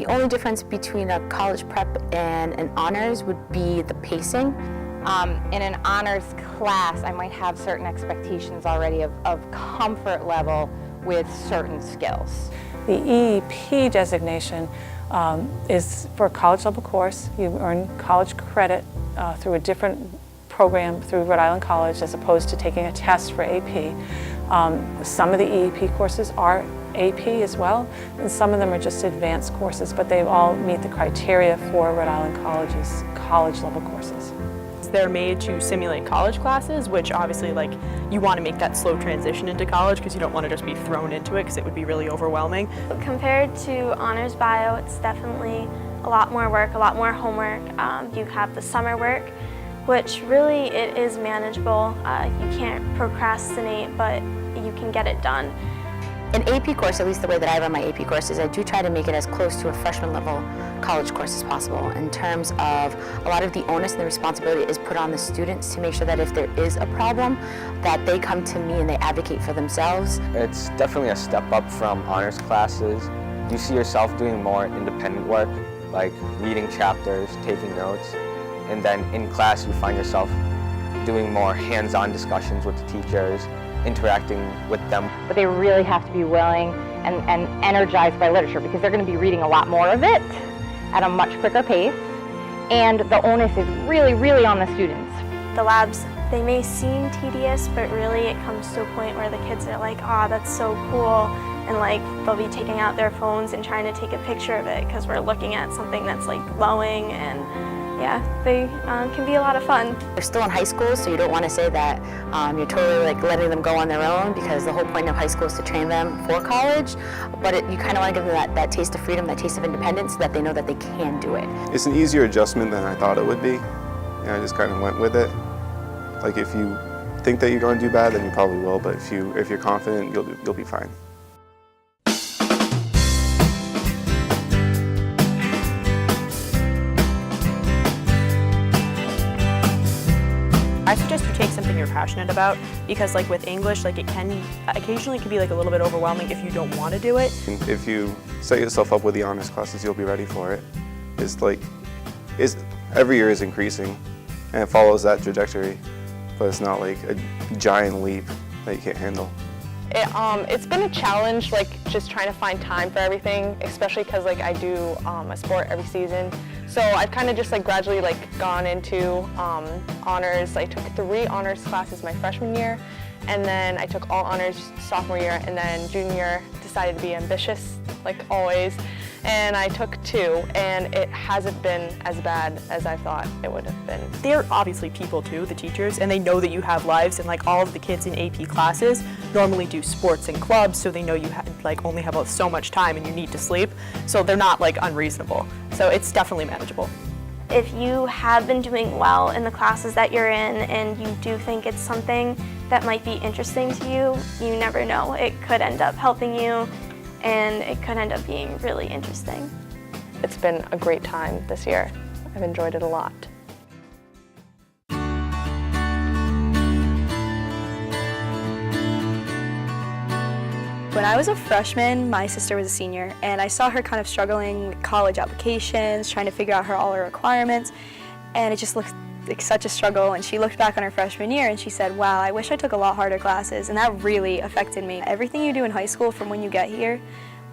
The only difference between a college prep and an honors would be the pacing. In an honors class, I might have certain expectations already of comfort level with certain skills. The EEP designation is for a college level course. You earn college credit through a different program through Rhode Island College as opposed to taking a test for AP. Some of the EEP courses are AP as well, and some of them are just advanced courses, but they all meet the criteria for Rhode Island College's college level courses. They're made to simulate college classes, which obviously you want to make that slow transition into college because you don't want to just be thrown into it because it would be really overwhelming. Compared to honors bio, it's definitely a lot more work, a lot more homework. You have the summer work, which really it is manageable. You can't procrastinate, but you can get it done. An AP course, at least the way that I run my AP courses, I do try to make it as close to a freshman level college course as possible in terms of a lot of the onus and the responsibility is put on the students to make sure that if there is a problem, that they come to me and they advocate for themselves. It's definitely a step up from honors classes. You see yourself doing more independent work, like reading chapters, taking notes, and then in class you find yourself doing more hands-on discussions with the teachers, interacting with them. But they really have to be willing and energized by literature because they're going to be reading a lot more of it at a much quicker pace, and the onus is really, really on the students. The labs, they may seem tedious, but really it comes to a point where the kids are like, "Oh, that's so cool," and they'll be taking out their phones and trying to take a picture of it because we're looking at something that's glowing, and yeah, they can be a lot of fun. They're still in high school, so you don't want to say that you're totally letting them go on their own, because the whole point of high school is to train them for college, but you kind of want to give them that taste of freedom, that taste of independence, so that they know that they can do it. It's an easier adjustment than I thought it would be, and I just kind of went with it. If you think that you're going to do bad, then you probably will, but if you're confident, you'll be fine. I suggest you take something you're passionate about because with English, it can occasionally be a little bit overwhelming if you don't want to do it. If you set yourself up with the honors classes, you'll be ready for it. Every year is increasing and it follows that trajectory, but it's not a giant leap that you can't handle. It's been a challenge, just trying to find time for everything, especially because I do a sport every season. So I've kind of just gradually gone into honors. I took 3 honors classes my freshman year, and then I took all honors sophomore year, and then junior year decided to be ambitious, always, and I took 2, and it hasn't been as bad as I thought it would have been. They're obviously people too, the teachers, and they know that you have lives, and all of the kids in AP classes normally do sports and clubs, so they know you only have so much time and you need to sleep, so they're not unreasonable. So it's definitely manageable. If you have been doing well in the classes that you're in and you do think it's something that might be interesting to you, you never know. It could end up helping you, and it could end up being really interesting. It's been a great time this year. I've enjoyed it a lot. When I was a freshman, my sister was a senior, and I saw her kind of struggling with college applications, trying to figure out all her requirements, and it just looked like such a struggle. And she looked back on her freshman year and she said, "Wow, I wish I took a lot harder classes," and that really affected me. Everything you do in high school from when you get here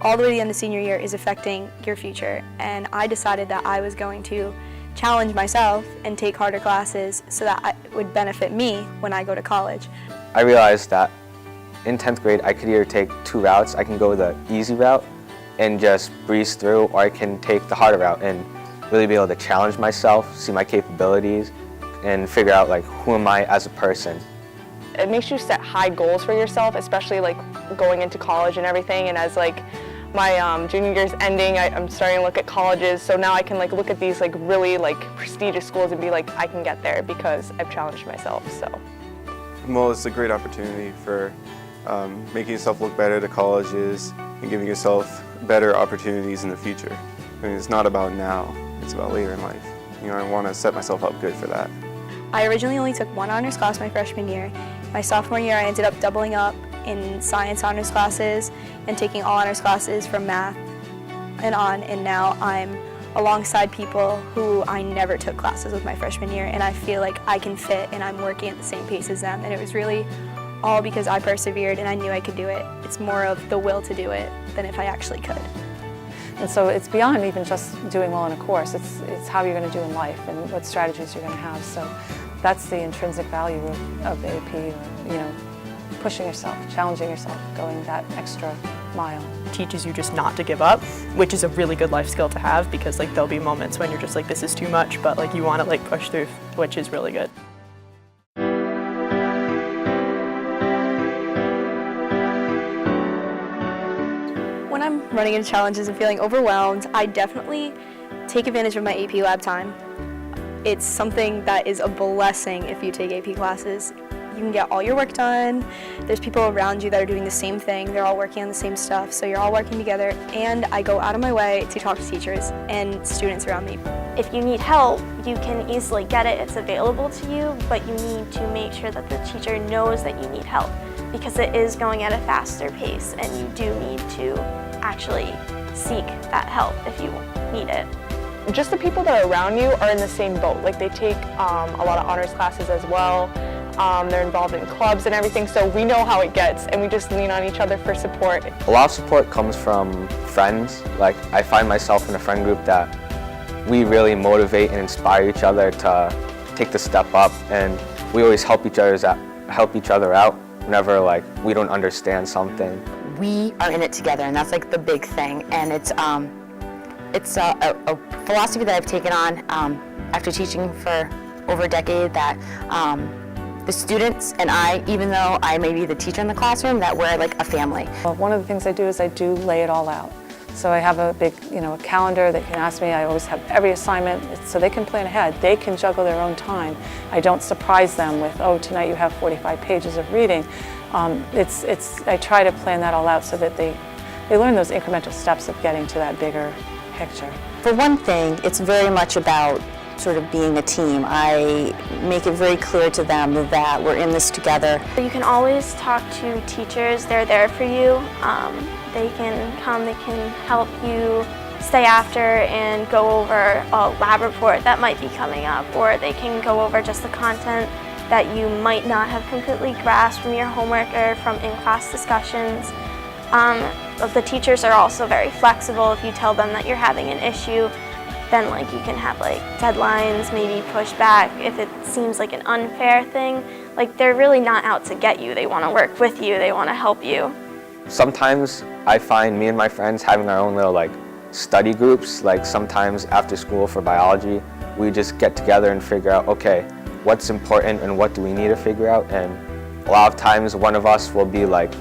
all the way to the end of senior year is affecting your future, and I decided that I was going to challenge myself and take harder classes so that it would benefit me when I go to college. I realized that in 10th grade, I could either take 2 routes. I can go the easy route and just breeze through, or I can take the harder route and really be able to challenge myself, see my capabilities, and figure out who am I as a person. It makes you set high goals for yourself, especially going into college and everything. And as my junior year's ending, I'm starting to look at colleges, so now I can look at these really prestigious schools and be I can get there because I've challenged myself. So. Well, it's a great opportunity for making yourself look better to colleges and giving yourself better opportunities in the future. It's not about now, it's about later in life. I want to set myself up good for that. I originally only took 1 honors class my freshman year. My sophomore year, I ended up doubling up in science honors classes and taking all honors classes from math. on, and now I'm alongside people who I never took classes with my freshman year, and I feel like I can fit and I'm working at the same pace as them, and it was really all because I persevered and I knew I could do it. It's more of the will to do it than if I actually could. And so it's beyond even just doing well in a course. It's how you're going to do in life and what strategies you're going to have. So that's the intrinsic value of AP, or, pushing yourself, challenging yourself, going that extra mile. Teaches you just not to give up, which is a really good life skill to have, because like there'll be moments when you're just like, this is too much, but like you want to like push through, which is really good. When I'm running into challenges and feeling overwhelmed, I definitely take advantage of my AP lab time. It's something that is a blessing if you take AP classes. You can get all your work done. There's people around you that are doing the same thing. They're all working on the same stuff, so you're all working together. And I go out of my way to talk to teachers and students around me. If you need help, you can easily get it. It's available to you, but you need to make sure that the teacher knows that you need help, because it is going at a faster pace and you do need to actually seek that help if you need it. Just the people that are around you are in the same boat. Like they take a lot of honors classes as well. They're involved in clubs and everything, so we know how it gets, and we just lean on each other for support. A lot of support comes from friends. Like, I find myself in a friend group that we really motivate and inspire each other to take the step up, and we always help each other out whenever like we don't understand something. We are in it together, and that's like the big thing. And it's a philosophy that I've taken on after teaching for over a decade, that the students and I, even though I may be the teacher in the classroom, that we're like a family. Well, one of the things I do is I do lay it all out. So I have a big, a calendar. They can ask me. I always have every assignment, so they can plan ahead. They can juggle their own time. I don't surprise them with, oh, tonight you have 45 pages of reading. I try to plan that all out so that they learn those incremental steps of getting to that bigger picture. For one thing, it's very much about sort of being a team. I make it very clear to them that we're in this together. You can always talk to teachers. They're there for you. They can come, they can help you stay after and go over a lab report that might be coming up, or they can go over just the content that you might not have completely grasped from your homework or from in-class discussions. The teachers are also very flexible. If you tell them that you're having an issue, then like you can have like deadlines, maybe push back if it seems like an unfair thing. Like they're really not out to get you. They want to work with you. They want to help you. Sometimes I find me and my friends having our own little like study groups. Like sometimes after school for biology, we just get together and figure out, okay, what's important and what do we need to figure out. And a lot of times one of us will be like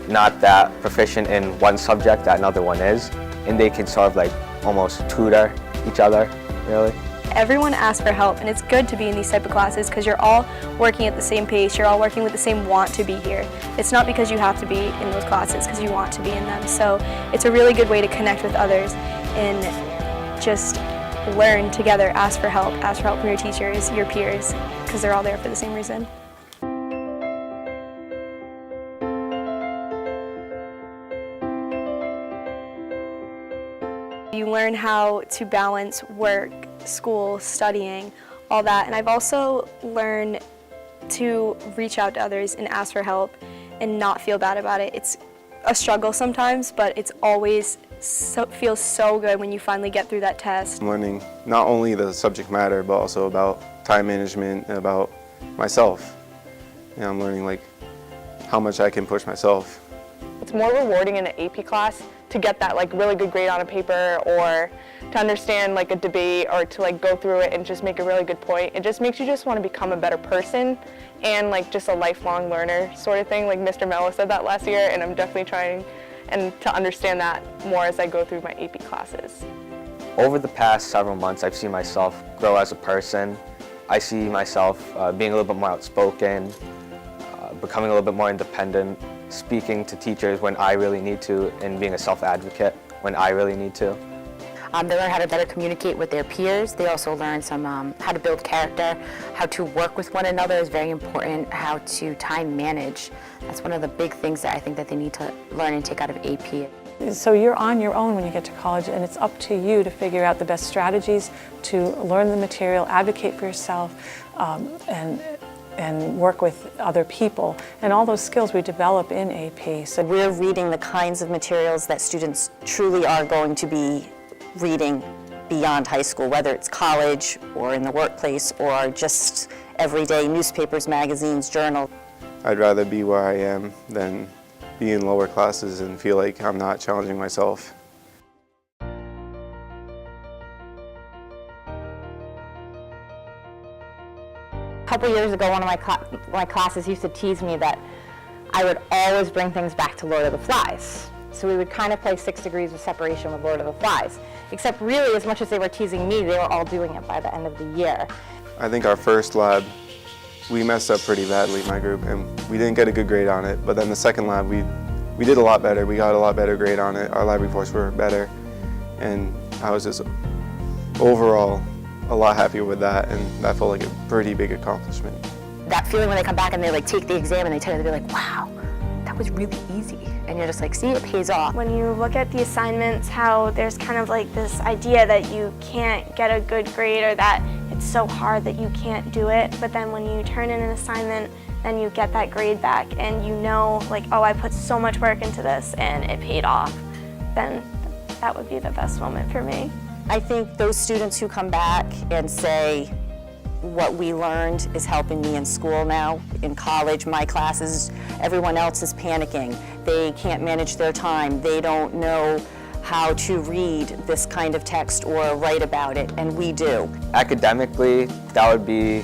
not that proficient in one subject that another one is, and they can sort of like almost tutor each other, really. Everyone asks for help, and it's good to be in these type of classes because you're all working at the same pace, you're all working with the same want to be here. It's not because you have to be in those classes, because you want to be in them. So it's a really good way to connect with others and just learn together, ask for help from your teachers, your peers, because they're all there for the same reason. You learn how to balance work, school, studying, all that. And I've also learned to reach out to others and ask for help and not feel bad about it. It's a struggle sometimes, but it's always feels so good when you finally get through that test. I'm learning not only the subject matter, but also about time management and about myself. And I'm learning like how much I can push myself. It's more rewarding in an AP class to get that like really good grade on a paper, or to understand like a debate, or to like go through it and just make a really good point. It just makes you just want to become a better person and like just a lifelong learner sort of thing. Like Mr. Mello said that last year, and I'm definitely trying and to understand that more as I go through my AP classes. Over the past several months, I've seen myself grow as a person. I see myself being a little bit more outspoken, becoming a little bit more independent, speaking to teachers when I really need to, and being a self-advocate when I really need to. They learn how to better communicate with their peers. They also learn some how to build character, how to work with one another is very important, how to time manage. That's one of the big things that I think that they need to learn and take out of AP. So you're on your own when you get to college, and it's up to you to figure out the best strategies to learn the material, advocate for yourself, and work with other people. And all those skills we develop in AP. So we're reading the kinds of materials that students truly are going to be reading beyond high school, whether it's college or in the workplace or just everyday newspapers, magazines, journals. I'd rather be where I am than be in lower classes and feel like I'm not challenging myself. A couple years ago, one of my classes used to tease me that I would always bring things back to Lord of the Flies. So we would kind of play 6 Degrees of Separation with Lord of the Flies. Except really, as much as they were teasing me, they were all doing it by the end of the year. I think our first lab, we messed up pretty badly, my group, and we didn't get a good grade on it. But then the second lab, we did a lot better. We got a lot better grade on it. Our lab reports were better. And I was just overall a lot happier with that, and that felt like a pretty big accomplishment. That feeling when they come back and they like take the exam and they tell you, they're like, wow, that was really easy. And you're just like, see, it pays off. When you look at the assignments, how there's kind of like this idea that you can't get a good grade or that it's so hard that you can't do it. But then when you turn in an assignment, then you get that grade back and you know, like, oh, I put so much work into this and it paid off, then that would be the best moment for me. I think those students who come back and say, what we learned is helping me in school now, in college, my classes, everyone else is panicking. They can't manage their time. They don't know how to read this kind of text or write about it, and we do. Academically, that would be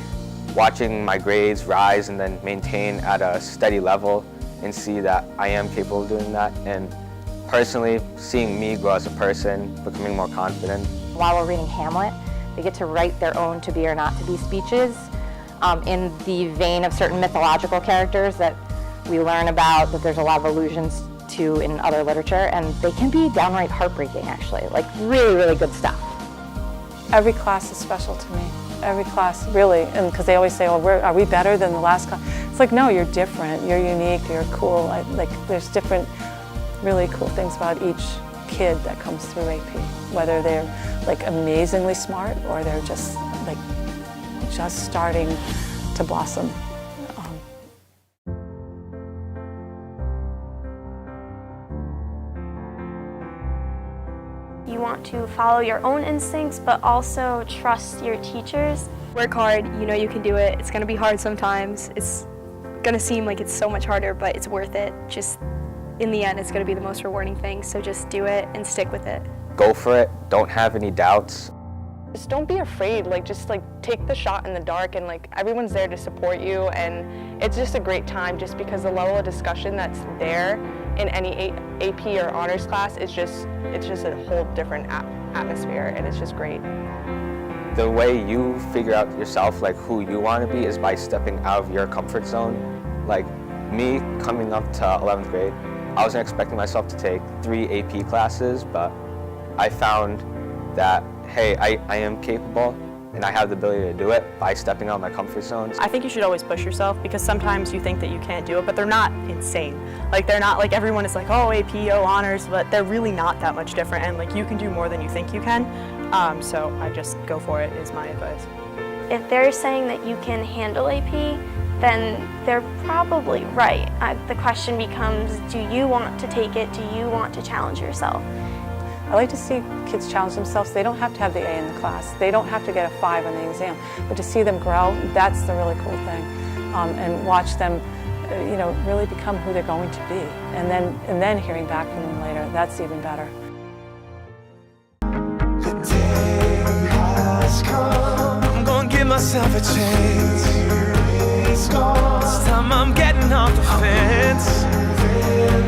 watching my grades rise and then maintain at a steady level and see that I am capable of doing that. And personally, seeing me grow as a person, becoming more confident. While we're reading Hamlet, they get to write their own to be or not to be speeches in the vein of certain mythological characters that we learn about, that there's a lot of allusions to in other literature, and they can be downright heartbreaking, actually, like really, really good stuff. Every class is special to me. Every class, really, and because they always say, "Oh, are we better than the last class?" It's like, no, you're different. You're unique. You're cool. There's different, really cool things about each kid that comes through AP, whether they're like amazingly smart or they're just starting to blossom. You want to follow your own instincts, but also trust your teachers. Work hard, you know you can do it. It's gonna be hard sometimes. It's gonna seem like it's so much harder, but it's worth it. Just in the end, it's gonna be the most rewarding thing, so just do it and stick with it. Go for it, don't have any doubts. Just don't be afraid, just take the shot in the dark, and everyone's there to support you, and it's just a great time just because the level of discussion that's there in any AP or honors class is it's just a whole different atmosphere, and it's just great. The way you figure out yourself, who you want to be, is by stepping out of your comfort zone. Like me coming up to 11th grade, I wasn't expecting myself to take 3 AP classes, but I found that, hey, I am capable and I have the ability to do it by stepping out of my comfort zones. I think you should always push yourself because sometimes you think that you can't do it, but they're not insane. They're not everyone is oh, AP, oh, honors, but they're really not that much different, and you can do more than you think you can. So I just go for it is my advice. If they're saying that you can handle AP, then they're probably right. The question becomes, do you want to take it? Do you want to challenge yourself? I like to see kids challenge themselves. They don't have to have the A in the class. They don't have to get a 5 on the exam. But to see them grow, that's the really cool thing. And watch them, really become who they're going to be. And then hearing back from them later, that's even better. The day has come. I'm gonna give myself a chance. This time I'm getting off the fence.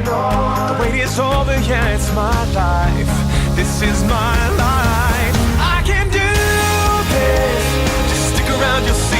The wait is over, yeah, it's my life. This is my life. I can do this. Just stick around, you'll see.